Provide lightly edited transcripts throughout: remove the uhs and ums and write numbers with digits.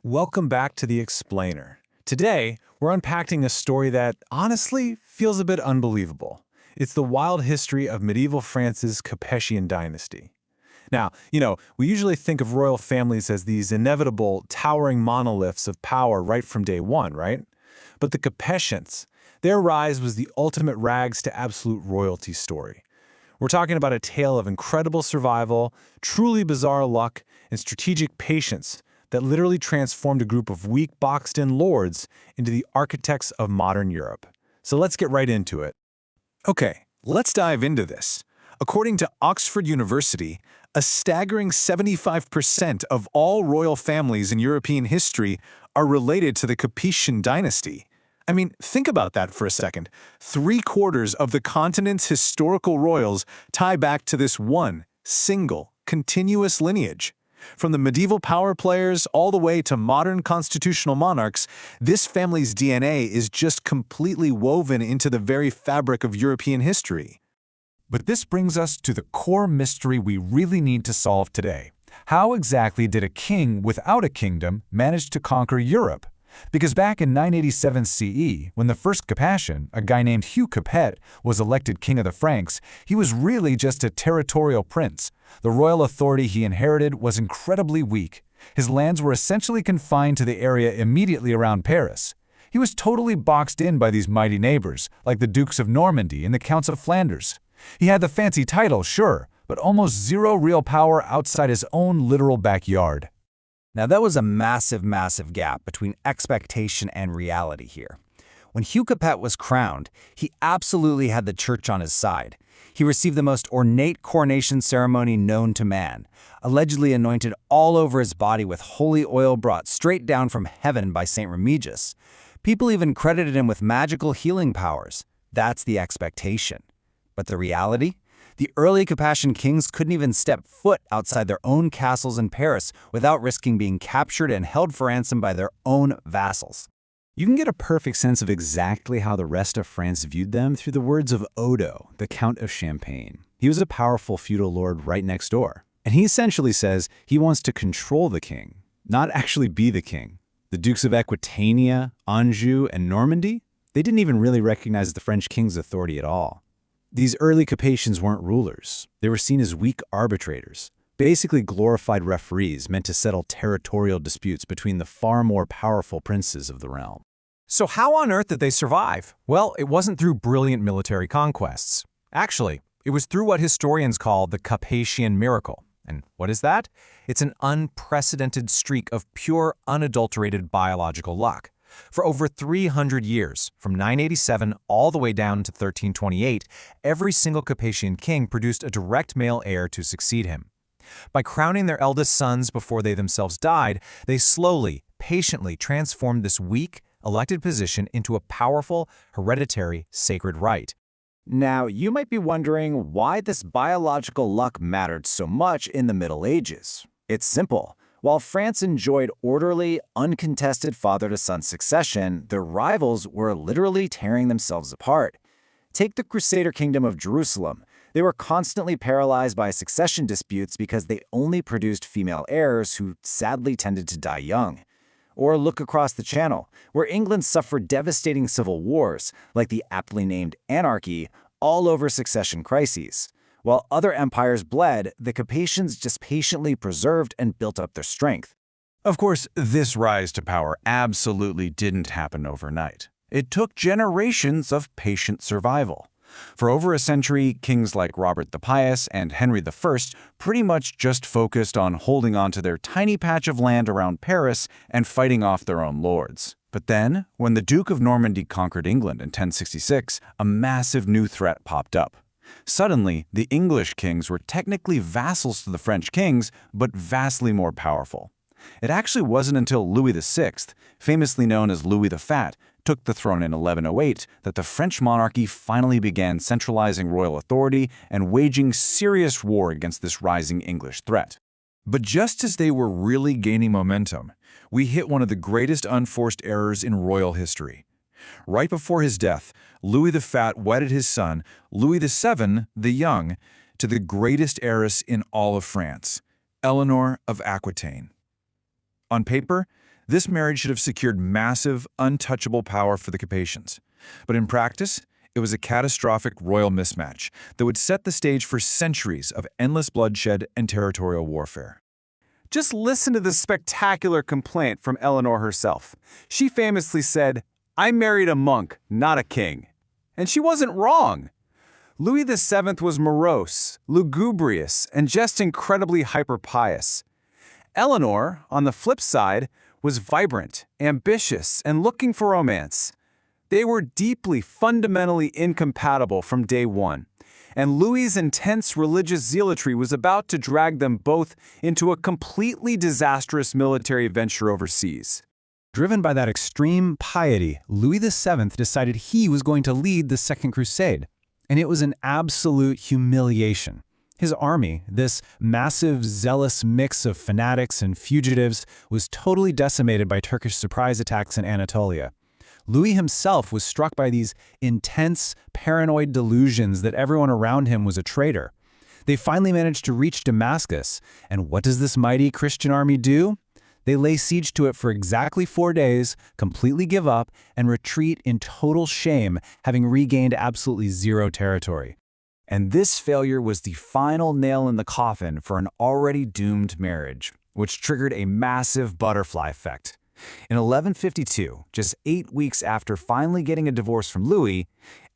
Welcome back to The Explainer. Today, we're unpacking a story that, honestly, feels a bit unbelievable. It's the wild history of medieval France's Capetian Dynasty. Now, we usually think of royal families as these inevitable, towering monoliths of power right from day one, right? But the Capetians, their rise was the ultimate rags to absolute royalty story. We're talking about a tale of incredible survival, truly bizarre luck, and strategic patience that literally transformed a group of weak, boxed-in lords into the architects of modern Europe. So let's get right into it. Okay, let's dive into this. According to Oxford University, a staggering 75% of all royal families in European history are related to the Capetian Dynasty. I mean, think about that for a second. 3/4 of the continent's historical royals tie back to this one, single, continuous lineage. From the medieval power players all the way to modern constitutional monarchs, this family's DNA is just completely woven into the very fabric of European history. But this brings us to the core mystery we really need to solve today. How exactly did a king without a kingdom manage to conquer Europe? Because back in 987 CE, when the first Capetian, a guy named Hugh Capet, was elected king of the Franks, he was really just a territorial prince. The royal authority he inherited was incredibly weak. His lands were essentially confined to the area immediately around Paris. He was totally boxed in by these mighty neighbors, like the Dukes of Normandy and the Counts of Flanders. He had the fancy title, sure, but almost zero real power outside his own literal backyard. Now, that was a massive gap between expectation and reality here. When Hugh Capet was crowned, he absolutely had the church on his side. He received the most ornate coronation ceremony known to man, allegedly anointed all over his body with holy oil brought straight down from heaven by St. Remigius. People even credited him with magical healing powers. That's the expectation. But the reality? The early Capetian kings couldn't even step foot outside their own castles in Paris without risking being captured and held for ransom by their own vassals. You can get a perfect sense of exactly how the rest of France viewed them through the words of Odo, the Count of Champagne. He was a powerful feudal lord right next door, and he essentially says he wants to control the king, not actually be the king. The Dukes of Aquitania, Anjou, and Normandy, they didn't even really recognize the French king's authority at all. These early Capetians weren't rulers. They were seen as weak arbitrators, basically glorified referees meant to settle territorial disputes between the far more powerful princes of the realm. So how on earth did they survive? Well, it wasn't through brilliant military conquests. Actually, it was through what historians call the Capetian Miracle. And what is that? It's an unprecedented streak of pure, unadulterated biological luck. For over 300 years, from 987 all the way down to 1328, every single Capetian king produced a direct male heir to succeed him. By crowning their eldest sons before they themselves died, they slowly, patiently transformed this weak, elected position into a powerful, hereditary, sacred right. Now, you might be wondering why this biological luck mattered so much in the Middle Ages. It's simple. While France enjoyed orderly, uncontested father-to-son succession, their rivals were literally tearing themselves apart. Take the Crusader Kingdom of Jerusalem. They were constantly paralyzed by succession disputes because they only produced female heirs who sadly tended to die young. Or look across the Channel, where England suffered devastating civil wars, like the aptly named Anarchy, all over succession crises. While other empires bled, the Capetians just patiently preserved and built up their strength. Of course, this rise to power absolutely didn't happen overnight. It took generations of patient survival. For over a century, kings like Robert the Pious and Henry I pretty much just focused on holding on to their tiny patch of land around Paris and fighting off their own lords. But then, when the Duke of Normandy conquered England in 1066, a massive new threat popped up. Suddenly, the English kings were technically vassals to the French kings, but vastly more powerful. It actually wasn't until Louis VI, famously known as Louis the Fat, took the throne in 1108 that the French monarchy finally began centralizing royal authority and waging serious war against this rising English threat. But just as they were really gaining momentum, we hit one of the greatest unforced errors in royal history. Right before his death, Louis the Fat wedded his son, Louis VII the Young, to the greatest heiress in all of France, Eleanor of Aquitaine. On paper, This marriage should have secured massive, untouchable power for the Capetians. But in practice, it was a catastrophic royal mismatch that would set the stage for centuries of endless bloodshed and territorial warfare. Just listen to this spectacular complaint from Eleanor herself. She famously said, "I married a monk, not a king." And she wasn't wrong. Louis VII was morose, lugubrious, and just incredibly hyper-pious. Eleanor, on the flip side, was vibrant, ambitious, and looking for romance. They were deeply, fundamentally incompatible from day one, and Louis's intense religious zealotry was about to drag them both into a completely disastrous military venture overseas. Driven by that extreme piety, Louis VII decided he was going to lead the Second Crusade. And it was an absolute humiliation. His army, this massive, zealous mix of fanatics and fugitives, was totally decimated by Turkish surprise attacks in Anatolia. Louis himself was struck by these intense, paranoid delusions that everyone around him was a traitor. They finally managed to reach Damascus, and what does this mighty Christian army do? They lay siege to it for exactly 4 days, completely give up, and retreat in total shame, having regained absolutely zero territory. And this failure was the final nail in the coffin for an already doomed marriage, which triggered a massive butterfly effect. In 1152, just 8 weeks after finally getting a divorce from Louis,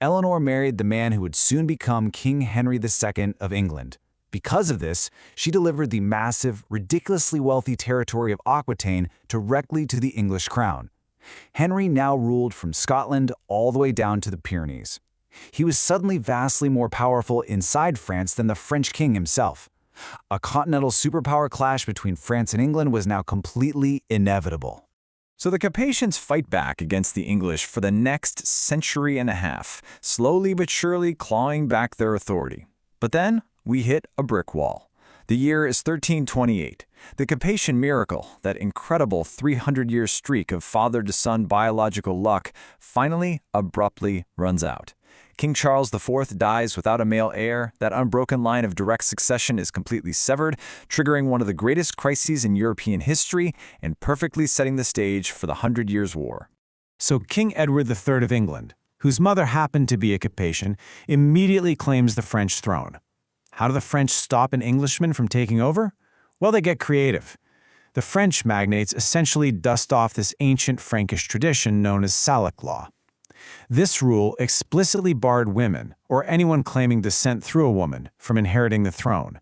Eleanor married the man who would soon become King Henry II of England. Because of this, she delivered the massive, ridiculously wealthy territory of Aquitaine directly to the English crown. Henry now ruled from Scotland all the way down to the Pyrenees. He was suddenly vastly more powerful inside France than the French king himself. A continental superpower clash between France and England was now completely inevitable. So the Capetians fight back against the English for the next century and a half, slowly but surely clawing back their authority. But then we hit a brick wall. The year is 1328. The Capetian Miracle, that incredible 300-year streak of father-to-son biological luck, finally, abruptly runs out. King Charles IV dies without a male heir. That unbroken line of direct succession is completely severed, triggering one of the greatest crises in European history and perfectly setting the stage for the 100 Years' War. So King Edward III of England, whose mother happened to be a Capetian, immediately claims the French throne. How do the French stop an Englishman from taking over? Well, they get creative. The French magnates essentially dust off this ancient Frankish tradition known as Salic law. This rule explicitly barred women, or anyone claiming descent through a woman, from inheriting the throne.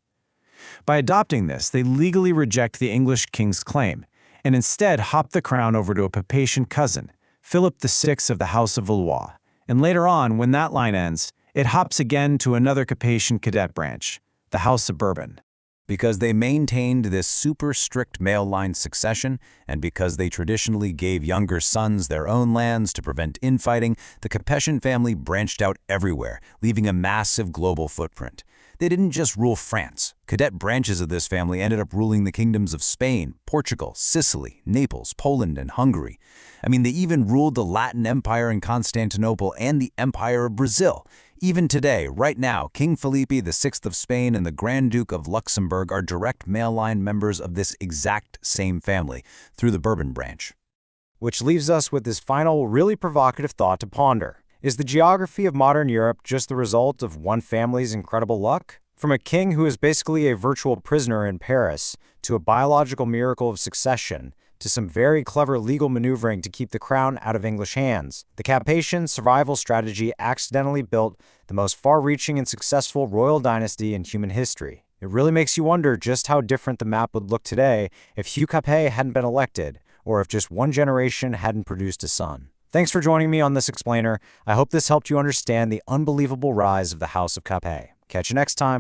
By adopting this, they legally reject the English king's claim, and instead hop the crown over to a Papacian cousin, Philip VI of the House of Valois. And later on, when that line ends, it hops again to another Capetian cadet branch, the House of Bourbon. Because they maintained this super strict male line succession, and because they traditionally gave younger sons their own lands to prevent infighting, the Capetian family branched out everywhere, leaving a massive global footprint. They didn't just rule France. Cadet branches of this family ended up ruling the kingdoms of Spain, Portugal, Sicily, Naples, Poland, and Hungary. I mean, they even ruled the Latin Empire in Constantinople and the Empire of Brazil. Even today, right now, King Felipe VI of Spain and the Grand Duke of Luxembourg are direct male line members of this exact same family through the Bourbon branch. Which leaves us with this final, really provocative thought to ponder. Is the geography of modern Europe just the result of one family's incredible luck? From a king who is basically a virtual prisoner in Paris, to a biological miracle of succession, to some very clever legal maneuvering to keep the crown out of English hands, the Capetian survival strategy accidentally built the most far-reaching and successful royal dynasty in human history. It really makes you wonder just how different the map would look today if Hugh Capet hadn't been elected, or if just one generation hadn't produced a son. Thanks for joining me on this explainer. I hope this helped you understand the unbelievable rise of the House of Capet. Catch you next time.